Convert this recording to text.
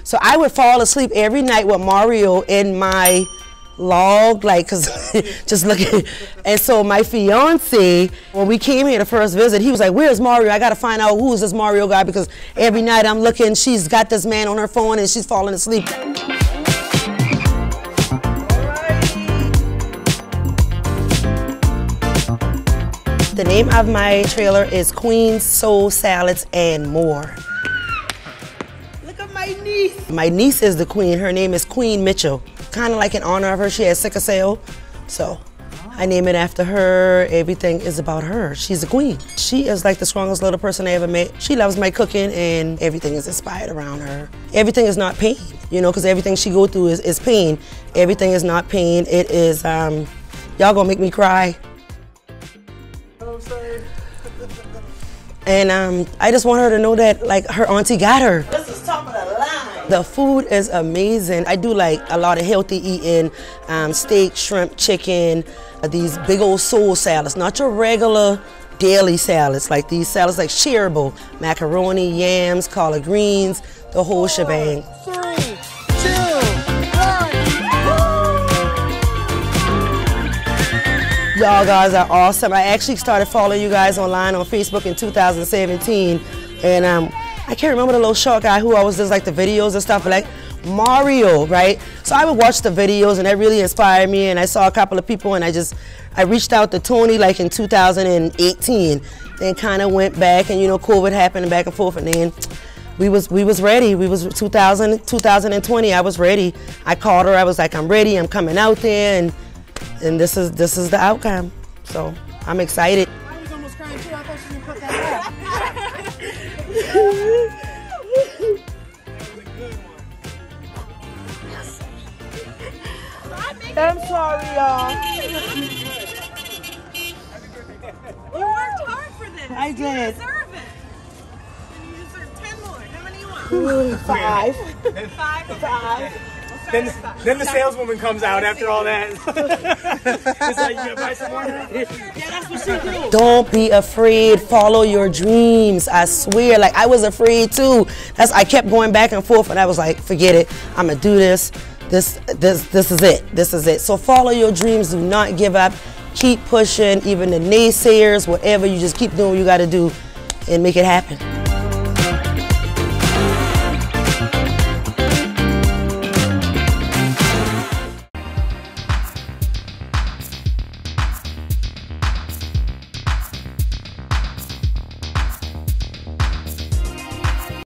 So I would fall asleep every night with Mario in my log, like, cause just looking. And so my fiance, when we came here the first visit, he was like, "Where's Mario? I gotta find out who's this Mario guy, because every night I'm looking, she's got this man on her phone and she's falling asleep." The name of my trailer is Queen's Soul Salads and More. Look at my niece. My niece is the queen. Her name is Queen Mitchell. Kind of like in honor of her, she has sickle cell. So I name it after her. Everything is about her. She's a queen. She is like the strongest little person I ever met. She loves my cooking and everything is inspired around her. Everything is not pain, you know, because everything she go through is pain. Everything is not pain. It is, y'all gonna make me cry. And I just want her to know that, like, her auntie got her. This is top of the line. The food is amazing. I do like a lot of healthy eating, steak, shrimp, chicken, these big old soul salads, not your regular daily salads, like these salads like shareable, macaroni, yams, collard greens, the whole shebang. 3, 2, 1. Y'all guys are awesome. I actually started following you guys online on Facebook in 2017, and I can't remember the little short guy who always does like the videos and stuff, but like Mario, right? So I would watch the videos and that really inspired me, and I saw a couple of people, and I reached out to Tony like in 2018, then kind of went back, and you know, COVID happened and back and forth, and then we was ready. We was 2020, I was ready. I called her, I was like, I'm ready, I'm coming out there, and this is the outcome. So I'm excited. I was almost crying too. I thought she was gonna cut that out. I'm sorry, y'all. You worked hard for this. I did. You deserve it. You deserve 10 more. How many you want? 5. 5? Then the saleswoman comes out after all that. It's like, you gonna buy some more? Yeah, that's what she do. Don't be afraid. Follow your dreams. I swear, like I was afraid too. I kept going back and forth, and I was like, forget it. I'm gonna do this. This is it. This is it. So follow your dreams. Do not give up. Keep pushing. Even the naysayers, whatever. You just keep doing what you got to do, and make it happen.